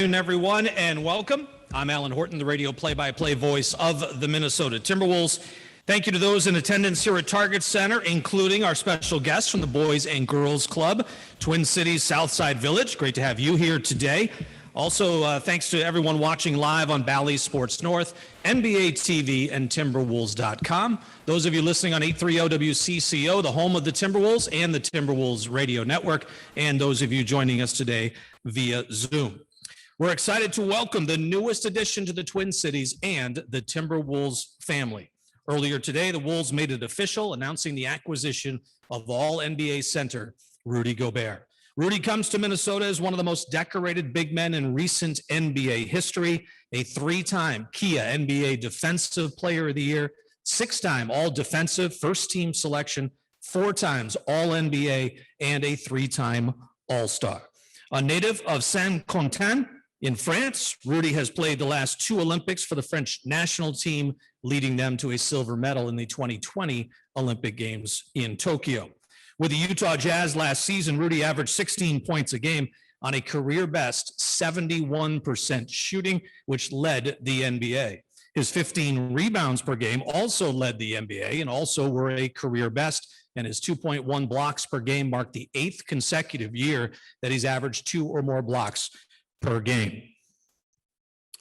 Good afternoon, everyone, and welcome. I'm Alan Horton, the radio play-by-play voice of the Minnesota Timberwolves. Thank you to those in attendance here at Target Center, including our special guests from the Boys and Girls Club, Twin Cities Southside Village. Great to have you here today. Also, thanks to everyone watching live on Bally's Sports North, NBA TV, and Timberwolves.com. Those of you listening on 830 WCCO, the home of the Timberwolves and the Timberwolves Radio Network, and those of you joining us today via Zoom. We're excited to welcome the newest addition to the Twin Cities and the Timberwolves family. Earlier today, the Wolves made it official, announcing the acquisition of All-NBA center Rudy Gobert. Rudy comes to Minnesota as one of the most decorated big men in recent NBA history, a three-time Kia NBA Defensive Player of the Year, six-time All-Defensive First-Team Selection, four times All-NBA, and a three-time All-Star. A native of Saint-Quentin, in France, Rudy has played the last two Olympics for the French national team, leading them to a silver medal in the 2020 Olympic Games in Tokyo. With the Utah Jazz last season, Rudy averaged 16 points a game on a career best 71% shooting, which led the NBA. His 15 rebounds per game also led the NBA and also were a career best, and his 2.1 blocks per game marked the 8th consecutive year that he's averaged 2 or more blocks per game.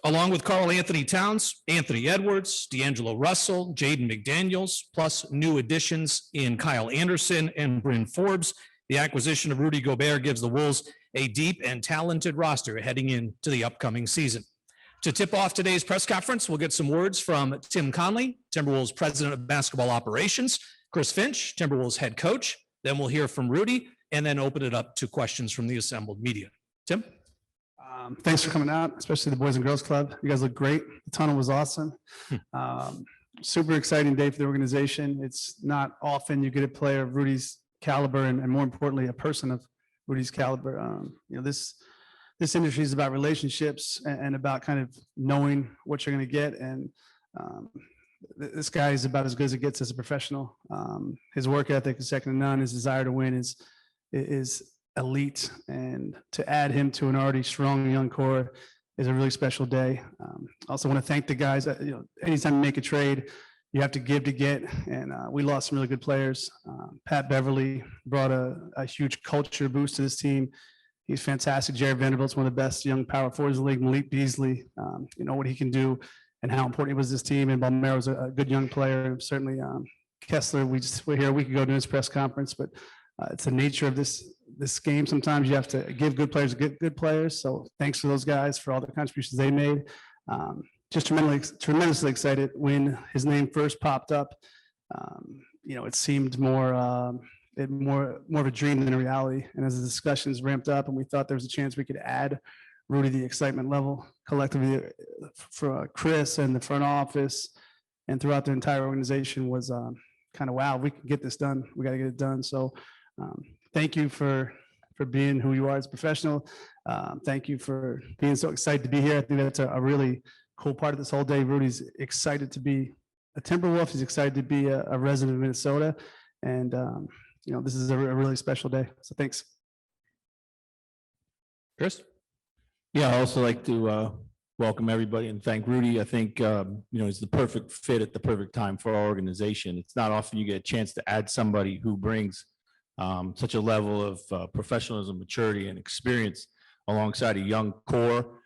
Along with Karl Anthony Towns, Anthony Edwards, D'Angelo Russell, Jaden McDaniels, plus new additions in Kyle Anderson and Bryn Forbes, the acquisition of Rudy Gobert gives the Wolves a deep and talented roster heading into the upcoming season. To tip off today's press conference, we'll get some words from Tim Conley, Timberwolves President of Basketball Operations, Chris Finch, Timberwolves head coach. Then we'll hear from Rudy and then open it up to questions from the assembled media. Tim? Thanks for coming out, especially the Boys and Girls Club. You guys look great. The tunnel was awesome. Super exciting day for the organization. It's not often you get a player of Rudy's caliber and more importantly, a person of Rudy's caliber. This industry is about relationships and about kind of knowing what you're going to get. And this guy is about as good as it gets as a professional. His work ethic is second to none. His desire to win is elite, and to add him to an already strong young core is a really special day. Also want to thank the guys. Anytime you make a trade, you have to give to get, and we lost some really good players. Pat Beverly brought a huge culture boost to this team. He's fantastic. Jared Vanderbilt's one of the best young power forwards in the league. Malik Beasley, what he can do and how important he was to this team. And Balmero's a good young player. And certainly Kessler, we're here a week ago doing this press conference, but it's the nature of this game. Sometimes you have to give good players good players. So thanks for those guys for all the contributions they made. Just tremendously excited when his name first popped up. It seemed more of a dream than a reality. And as the discussions ramped up and we thought there was a chance we could add Rudy, the excitement level collectively for Chris and the front office and throughout the entire organization was kind of, wow, we can get this done. We got to get it done. So thank you for being who you are as a professional. Thank you for being so excited to be here. I think that's a really cool part of this whole day. Rudy's excited to be a Timberwolf. He's excited to be a resident of Minnesota. And, this is a really special day. So thanks. Chris? Yeah, I also like to welcome everybody and thank Rudy. I think, he's the perfect fit at the perfect time for our organization. It's not often you get a chance to add somebody who brings such a level of professionalism, maturity, and experience alongside a young core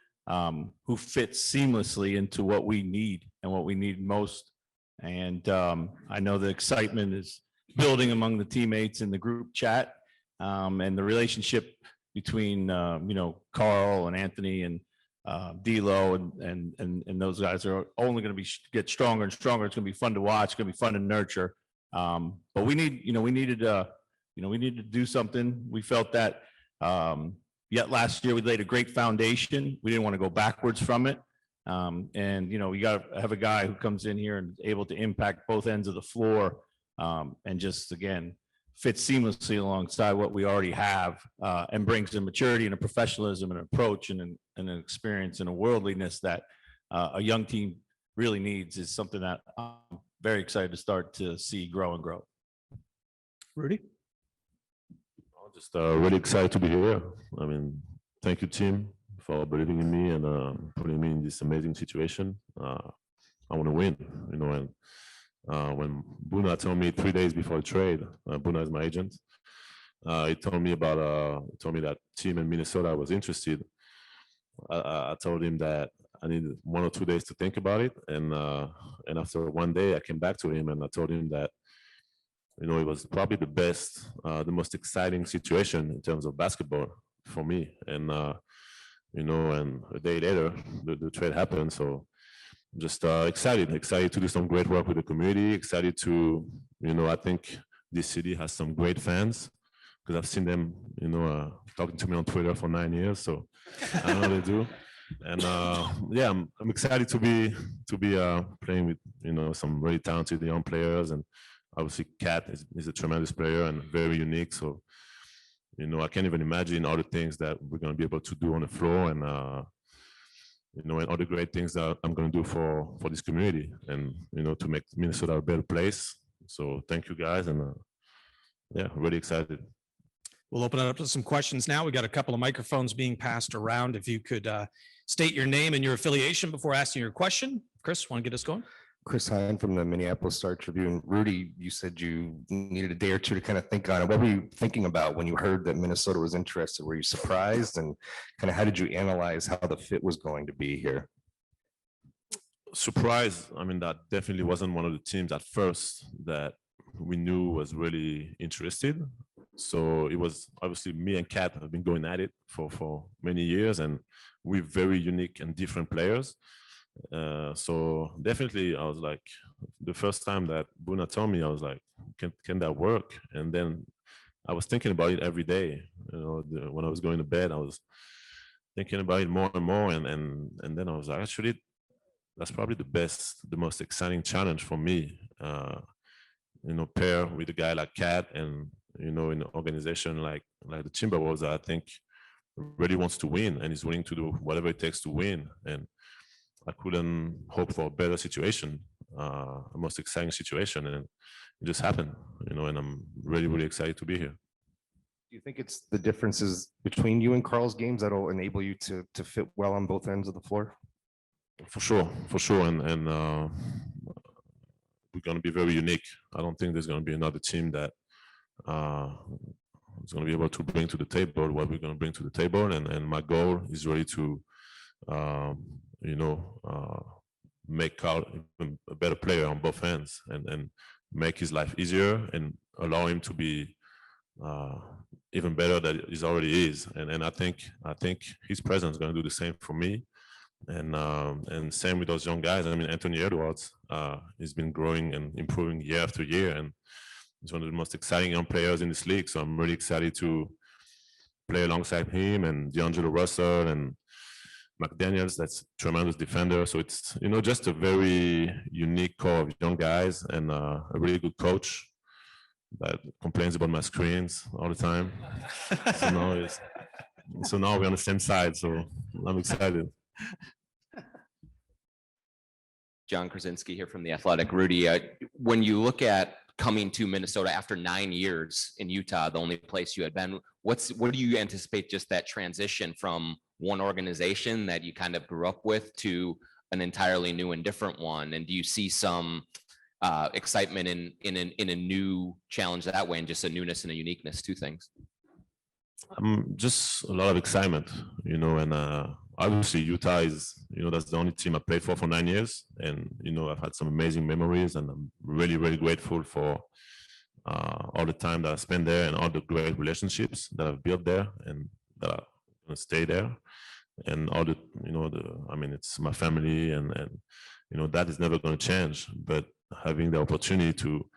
who fits seamlessly into what we need and what we need most. And I know the excitement is building among the teammates in the group chat, and the relationship between Karl and Anthony and D'Lo and those guys are only going to get stronger and stronger. It's going to be fun to watch. It's going to be fun to nurture. But we needed to do something. We felt that yet last year we laid a great foundation. We didn't want to go backwards from it. We got to have a guy who comes in here and is able to impact both ends of the floor and just, again, fits seamlessly alongside what we already have and brings a maturity and a professionalism and an approach and an experience and a worldliness that a young team really needs is something that I'm very excited to start to see grow and grow. Rudy? Just really excited to be here. I mean, thank you, Tim, for believing in me and putting me in this amazing situation. I want to win, and when Buna told me 3 days before the trade, Buna is my agent. He told me that team in Minnesota was interested. I told him that I needed 1 or 2 days to think about it, and after 1 day, I came back to him and I told him that it was probably the best, the most exciting situation in terms of basketball for me, and and a day later, the trade happened. So just excited to do some great work with the community. Excited to, I think this city has some great fans because I've seen them, talking to me on Twitter for 9 years. So I know they do. And yeah, I'm excited to be playing with, some really talented young players. And obviously Kat is a tremendous player and very unique. So, I can't even imagine all the things that we're going to be able to do on the floor, and and all the great things that I'm going to do for this community, and to make Minnesota a better place. So thank you guys, and yeah, really excited. We'll open it up to some questions now. We got a couple of microphones being passed around. If you could state your name and your affiliation before asking your question. Chris, want to get us going? Chris Hine from the Minneapolis Star Tribune. Rudy, you said you needed a day or two to kind of think on it. What were you thinking about when you heard that Minnesota was interested? Were you surprised, and kind of how did you analyze how the fit was going to be here? Surprised. I mean, that definitely wasn't one of the teams at first that we knew was really interested. So it was obviously me and Kat have been going at it for many years, and we're very unique and different players. So definitely I was like, the first time that Buna told me, I was like, can that work? And then I was thinking about it every day. When I was going to bed, I was thinking about it more and more. And then I was like, actually, that's probably the most exciting challenge for me. Pair with a guy like Kat, and in an organization like the Timberwolves that I think really wants to win and is willing to do whatever it takes to win. And I couldn't hope for a better situation, a most exciting situation, and it just happened, and I'm really, really excited to be here. Do you think it's the differences between you and Carl's games that'll enable you to fit well on both ends of the floor? For sure. And we're going to be very unique. I don't think there's going to be another team that is going to be able to bring to the table what we're going to bring to the table. And my goal is really to, make Carl even a better player on both ends, and make his life easier and allow him to be even better than he already is. And I think his presence is going to do the same for me. And same with those young guys. I mean, Anthony Edwards, he's been growing and improving year after year, and he's one of the most exciting young players in this league. So I'm really excited to play alongside him, and D'Angelo Russell and McDaniels, that's a tremendous defender. So it's, just a very unique core of young guys, and a really good coach that complains about my screens all the time. So now we're on the same side. So I'm excited. John Krasinski here from The Athletic. Rudy, when you look at coming to Minnesota after 9 years in Utah, the only place you had been, what do you anticipate just that transition from one organization that you kind of grew up with to an entirely new and different one? And do you see some excitement in a new challenge that way, and just a newness and a uniqueness to things? Just a lot of excitement, and obviously Utah is, that's the only team I played for 9 years. And, I've had some amazing memories, and I'm really, really grateful for all the time that I spent there and all the great relationships that I've built there and that are going to stay there. And all the, it's my family, and that is never going to change. But having the opportunity to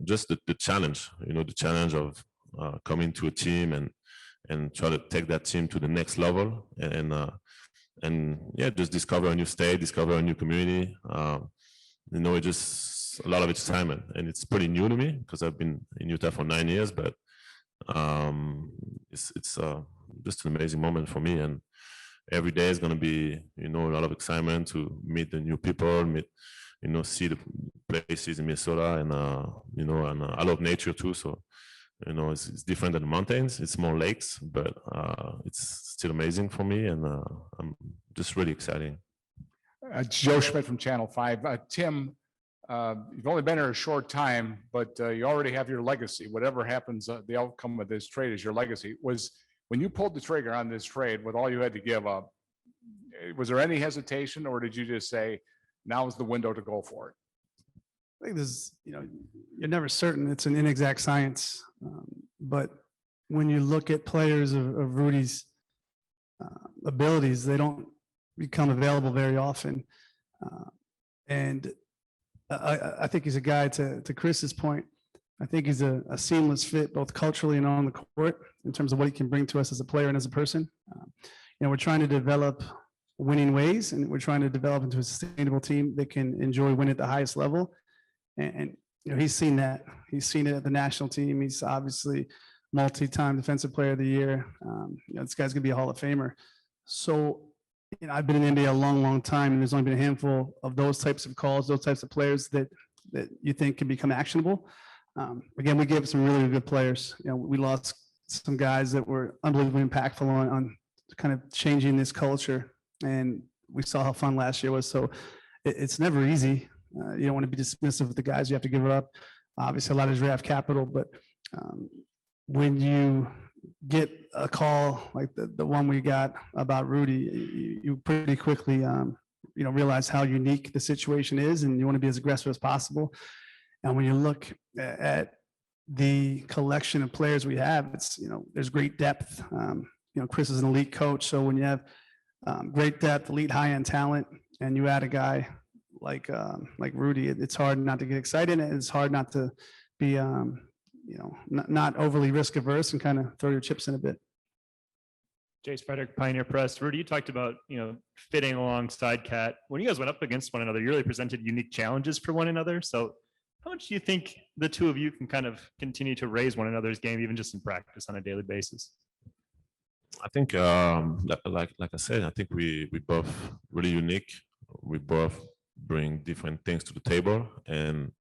just the challenge, the challenge of coming to a team and try to take that team to the next level, and yeah, just discover a new state, discover a new community. It just a lot of excitement, and it's pretty new to me because I've been in Utah for 9 years. But it's just an amazing moment for me, and every day is going to be a lot of excitement to meet the new people, see the places in Minnesota, and and I love nature too. So It's different than the mountains. It's more lakes, but it's still amazing for me, and I'm just really exciting. Joe Schmidt from Channel 5. Tim, you've only been here a short time, but you already have your legacy. Whatever happens, the outcome of this trade is your legacy. Was when you pulled the trigger on this trade with all you had to give up, was there any hesitation, or did you just say, now is the window to go for it? I think you're never certain. It's an inexact science. But when you look at players of Rudy's abilities, they don't become available very often. And I think he's a guy, to Chris's point, I think he's a seamless fit both culturally and on the court in terms of what he can bring to us as a player and as a person. We're trying to develop winning ways, and we're trying to develop into a sustainable team that can enjoy win at the highest level. And he's seen that. He's seen it at the national team. He's obviously multi-time defensive player of the year. This guy's gonna be a Hall of Famer. So, I've been in the NBA a long, long time, and there's only been a handful of those types of calls, those types of players that you think can become actionable. Again, we gave some really good players. We lost some guys that were unbelievably impactful on kind of changing this culture, and we saw how fun last year was. So it's never easy. You don't want to be dismissive of the guys you have to give up. Obviously, a lot of draft capital, but when you get a call like the one we got about Rudy, you pretty quickly realize how unique the situation is, and you want to be as aggressive as possible. And when you look at the collection of players we have, it's there's great depth. Chris is an elite coach, so when you have great depth, elite high-end talent, and you add a guy like Rudy, it's hard not to get excited, and it's hard not to be not overly risk averse and kind of throw your chips in a bit. Jace Frederick, Pioneer Press. Rudy, you talked about fitting alongside Cat. When you guys went up against one another, you really presented unique challenges for one another. So how much do you think the two of you can kind of continue to raise one another's game, even just in practice on a daily basis? I think, like I said, I think we both really unique. We both bring different things to the table, and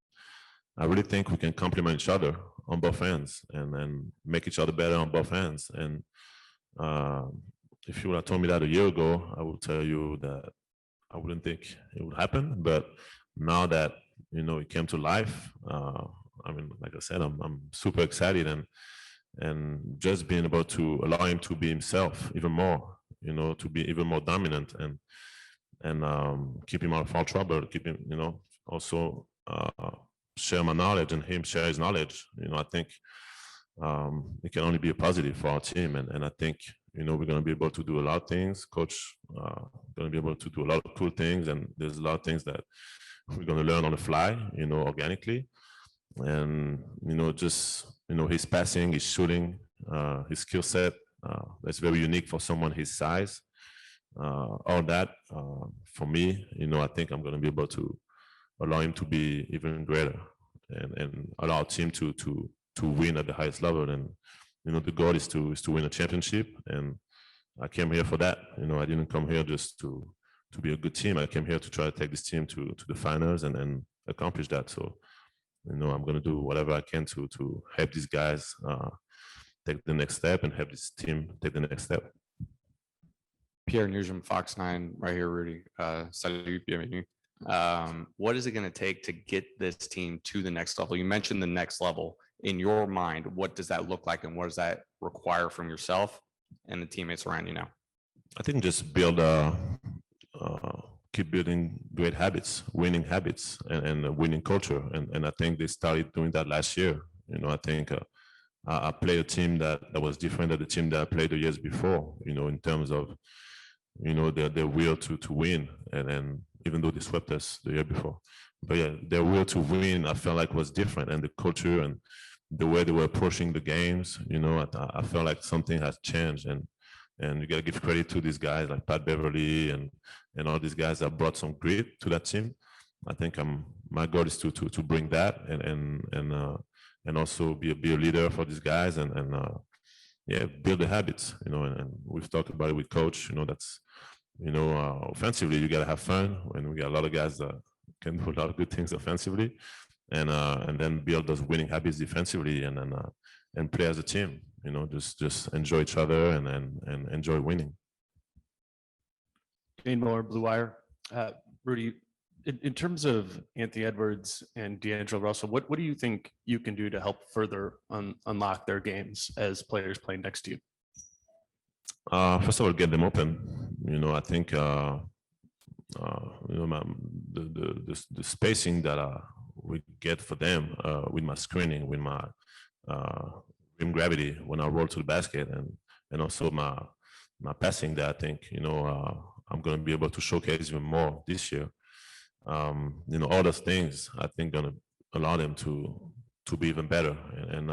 I really think we can complement each other on both ends, and then make each other better on both ends. And if you would have told me that a year ago, I would tell you that I wouldn't think it would happen. But now that it came to life, like I said, I'm super excited, and just being able to allow him to be himself even more, to be even more dominant, and keep him out of foul trouble, keep him, also share my knowledge and him share his knowledge. I think it can only be a positive for our team, and I think we're going to be able to do a lot of things. Coach going to be able to do a lot of cool things, and there's a lot of things that we're going to learn on the fly, organically. And his passing, his shooting, his skill set, that's very unique for someone his size. All that for me, I think I'm going to be able to allow him to be even greater, and allow our team to win at the highest level. And the goal is to win a championship, and I came here for that. I didn't come here just to be a good team. I came here to try to take this team to the finals and accomplish that. So I'm going to do whatever I can to help these guys take the next step, and help this team take the next step. Pierre Nugent, Fox 9, right here, Rudy. Salut, bienvenue. What is it going to take to get this team to the next level? You mentioned the next level. In your mind, what does that look like, and what does that require from yourself and the teammates around you now? I think just keep building great habits, winning habits, and a winning culture. And I think they started doing that last year. I think I played a team that was different than the team that I played the years before, in terms of, their will to win. And even though they swept us the year before, but yeah, their will to win, I felt like was different, and the culture and the way they were approaching the games, I felt like something has changed. And you got to give credit to these guys like Pat Beverly and all these guys that brought some grit to that team. I think my goal is to bring that and also be a leader for these guys, and build the habits, and we've talked about it with coach. That's offensively you got to have fun, and we got a lot of guys that can do a lot of good things offensively, and then build those winning habits defensively, and and play as a team. You know, just enjoy each other and enjoy winning. Dane Miller, Blue Wire. Rudy, in terms of Anthony Edwards and D'Angelo Russell, what do you think you can do to help further unlock their games as players playing next to you? First of all, get them open. You know, I think you know, the spacing that we get for them with my screening, with my rim gravity when I roll to the basket, and also my passing that I think, you know, I'm going to be able to showcase even more this year. You know, all those things I think going to allow them to be even better, and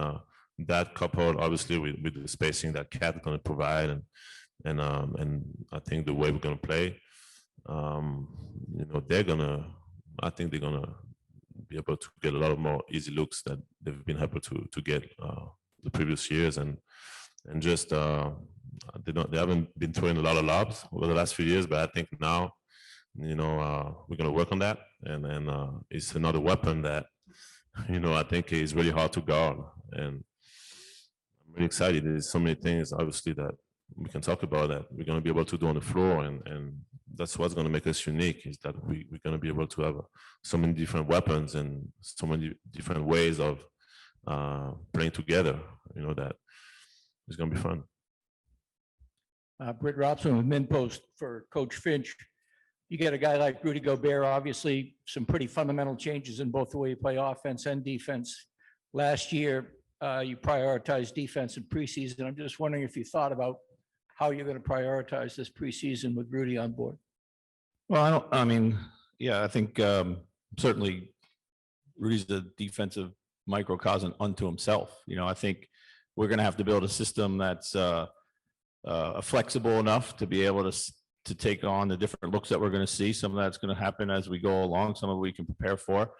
that coupled obviously with the spacing that Cat is going to provide, and I think the way we're going to play, you know, I think they're gonna be able to get a lot of more easy looks that they've been able to get the previous years, and just they haven't been throwing a lot of lobs over the last few years, but I think now, you know, we're gonna work on that, and it's another weapon that, you know, I think is really hard to guard, and I'm really excited. There's so many things obviously that we can talk about that we're going to be able to do on the floor, and that's what's going to make us unique, is that we're going to be able to have so many different weapons and so many different ways of playing together, you know, that it's going to be fun. Britt Robson with MinPost for Coach Finch. You get a guy like Rudy Gobert, obviously some pretty fundamental changes in both the way you play offense and defense. Last year, you prioritized defense in preseason. I'm just wondering if you thought about how you're going to prioritize this preseason with Rudy on board. Well, I mean, yeah, I think certainly Rudy's the defensive microcosm unto himself. You know, I think we're going to have to build a system that's flexible enough to be able to take on the different looks that we're going to see. Some of that's going to happen as we go along. Some of it we can prepare for.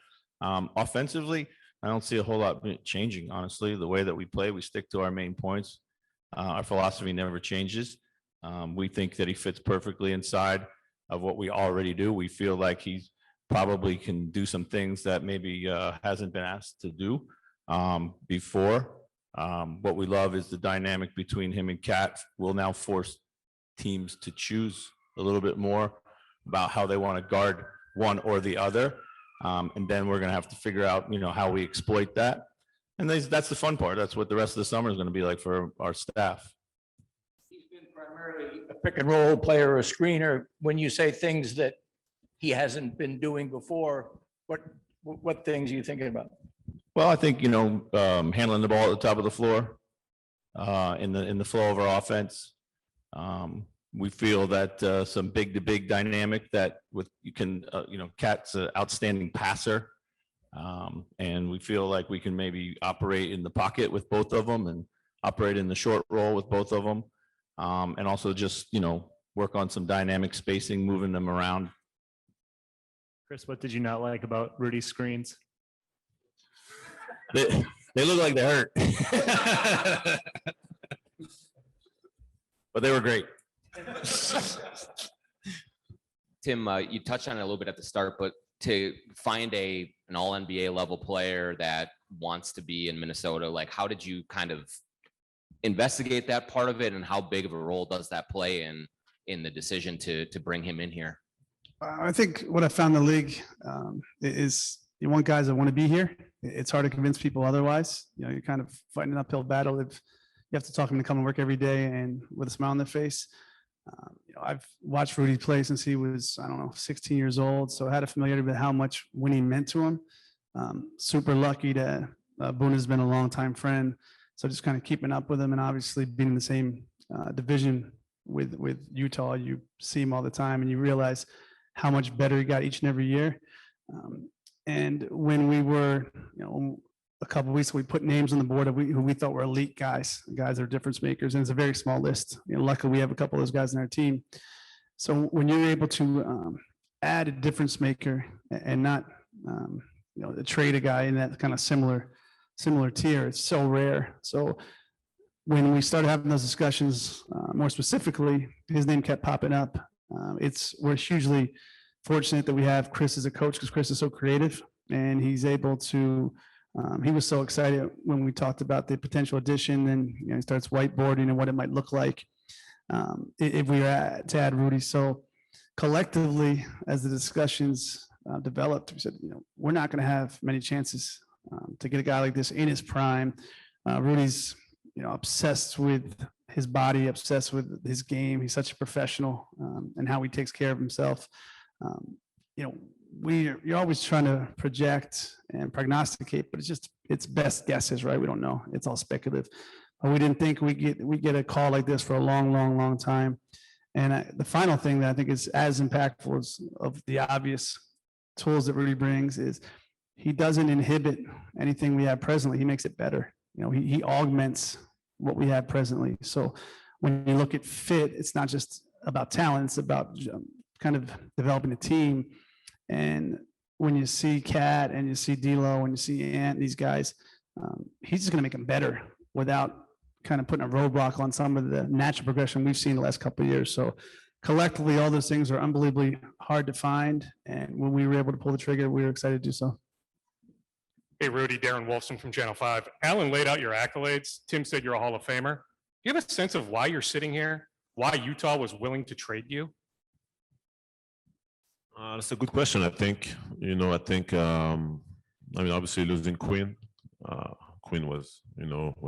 Offensively, I don't see a whole lot changing, honestly. The way that we play, we stick to our main points. Our philosophy never changes. We think that he fits perfectly inside of what we already do. We feel like he probably can do some things that maybe hasn't been asked to do before. What we love is the dynamic between him and Cat. Will now force teams to choose a little bit more about how they want to guard one or the other. And then we're going to have to figure out, you know, how we exploit that. And that's the fun part. That's what the rest of the summer is going to be like for our staff. He's been primarily a pick and roll player or a screener. When you say things that he hasn't been doing before, what things are you thinking about? Well, I think, you know, handling the ball at the top of the floor, in the flow of our offense. We feel that some big to big dynamic that you can, you know, Cat's an outstanding passer. And we feel like we can maybe operate in the pocket with both of them and operate in the short roll with both of them. And also just, you know, work on some dynamic spacing, moving them around. Chris, what did you not like about Rudy's screens? They look like they hurt. But they were great. Tim, you touched on it a little bit at the start, but to find an all NBA level player that wants to be in Minnesota, like how did you kind of investigate that part of it, and how big of a role does that play in the decision to bring him in here? I think what I found in the league is you want guys that want to be here. It's hard to convince people otherwise. You know, you're kind of fighting an uphill battle if you have to talk them to come and work every day and with a smile on their face. You know, I've watched Rudy play since he was, I don't know, 16 years old. So I had a familiarity with how much winning meant to him. Super lucky to Boone has been a longtime friend. So just kind of keeping up with him, and obviously being in the same division with Utah, you see him all the time and you realize how much better he got each and every year. And when we were, you know, a couple of weeks ago, we put names on the board of who we thought were elite guys that are difference makers. And it's a very small list. You know, luckily we have a couple of those guys in our team. So when you're able to add a difference maker and not, you know, trade a guy in that kind of similar tier, it's so rare. So when we started having those discussions, more specifically, his name kept popping up. We're hugely fortunate that we have Chris as a coach, because Chris is so creative and he's able to He was so excited when we talked about the potential addition, and he starts whiteboarding and what it might look like if we were to add Rudy. So collectively, as the discussions developed, we said, we're not going to have many chances to get a guy like this in his prime. Rudy's, obsessed with his body, obsessed with his game. He's such a professional and how he takes care of himself. You're always trying to project and prognosticate, but it's best guesses, right? We don't know. It's all speculative. But we didn't think we get a call like this for a long time. And the final thing that I think is as impactful as of the obvious tools that Rudy brings is he doesn't inhibit anything we have presently. He makes it better. He augments what we have presently. So when you look at fit, it's not just about talent, it's about kind of developing a team. And when you see Cat and you see D'Lo and you see Ant, these guys, he's just going to make them better without kind of putting a roadblock on some of the natural progression we've seen the last couple of years. So collectively, all those things are unbelievably hard to find. And when we were able to pull the trigger, we were excited to do so. Hey, Rudy, Darren Wolfson from Channel 5. Alan laid out your accolades. Tim said you're a Hall of Famer. Do you have a sense of why you're sitting here? Why Utah was willing to trade you? That's a good question. I think, obviously losing Quinn. Quinn was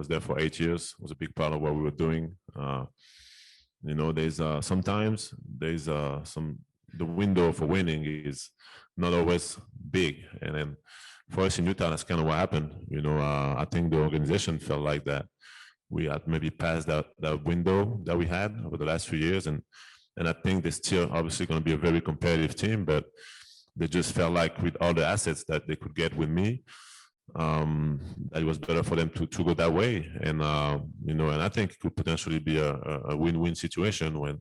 there for 8 years, was a big part of what we were doing. There's sometimes the window for winning is not always big. And then for us in Utah, that's kind of what happened. I think the organization felt like that we had maybe passed that window that we had over the last few years. And I think they're still obviously going to be a very competitive team, but they just felt like with all the assets that they could get with me, that it was better for them to go that way. And, and I think it could potentially be a win-win situation when,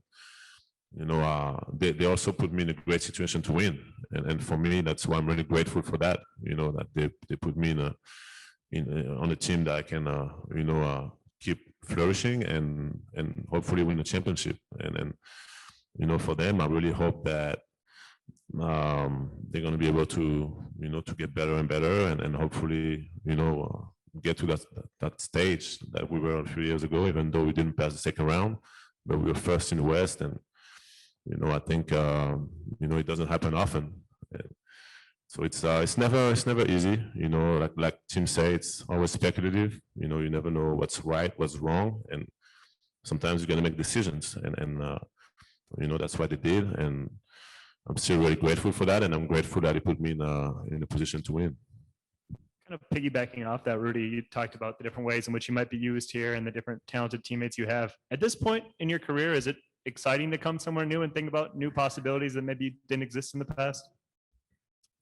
they also put me in a great situation to win. And for me, that's why I'm really grateful for that, that they put me on a team that I can, keep flourishing and hopefully win the championship. And for them, I really hope that they're going to be able to, to get better and better and hopefully, get to that stage that we were a few years ago, even though we didn't pass the second round, but we were first in the West. And, I think, it doesn't happen often. So it's never easy, like Tim said, it's always speculative. You never know what's right, what's wrong. And sometimes you're going to make decisions and that's what they did. And I'm still really grateful for that. And I'm grateful that he put me in a position to win. Kind of piggybacking off that, Rudy, you talked about the different ways in which you might be used here and the different talented teammates you have. At this point in your career, is it exciting to come somewhere new and think about new possibilities that maybe didn't exist in the past?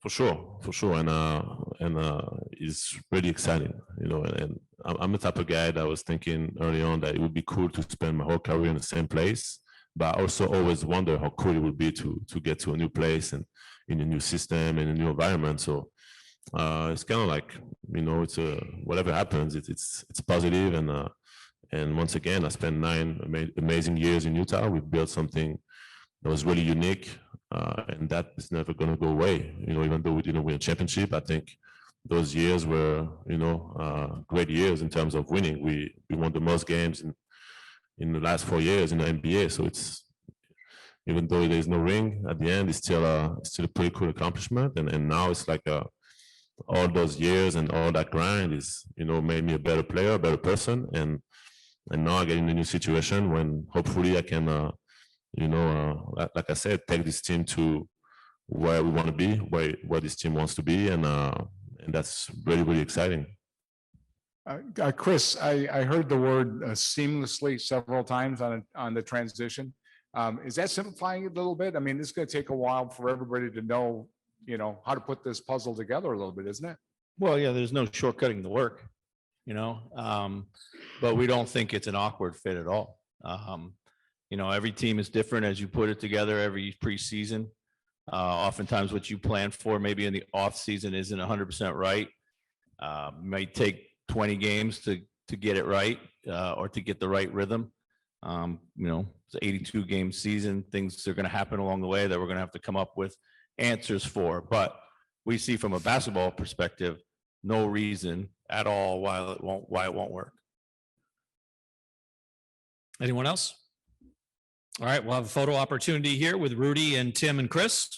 For sure. And it's really exciting, and I'm the type of guy that was thinking early on that it would be cool to spend my whole career in the same place. But I also always wonder how cool it would be to get to a new place and in a new system and a new environment. So it's kind of like, it's whatever happens, it's positive. And once again, I spent 9 amazing years in Utah. We built something that was really unique, and that is never going to go away. Even though we didn't win a championship, I think those years were, great years in terms of winning. We won the most games in the last 4 years in the NBA. So it's, even though there's no ring at the end, it's still a pretty cool accomplishment. And now it's like all those years and all that grind is, made me a better player, a better person. And now I get in a new situation when hopefully I can, like I said, take this team to where we want to be, where this team wants to be. And that's really, really exciting. Chris, I heard the word seamlessly several times on the transition. Is that simplifying it a little bit? I mean, this is going to take a while for everybody to know, how to put this puzzle together a little bit, isn't it? Well, yeah, there's no shortcutting the work, but we don't think it's an awkward fit at all. Every team is different as you put it together every preseason. Oftentimes what you plan for maybe in the off season isn't 100% right. Might take 20 games to get it right or to get the right rhythm. It's an 82 game season. Things are going to happen along the way that we're going to have to come up with answers for. But we see from a basketball perspective, no reason at all why it won't work. Anyone else? All right, we'll have a photo opportunity here with Rudy and Tim and Chris.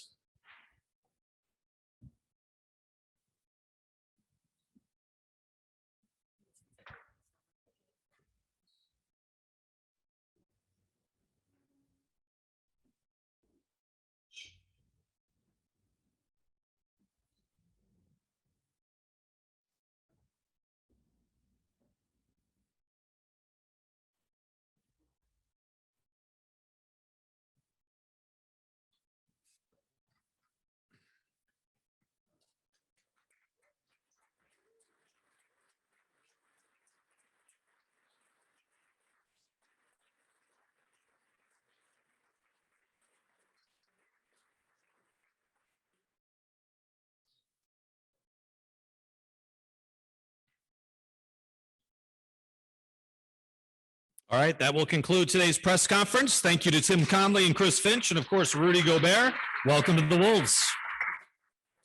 All right, that will conclude today's press conference. Thank you to Tim Conley and Chris Finch, and of course, Rudy Gobert. Welcome to the Wolves.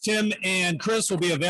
Tim and Chris will be available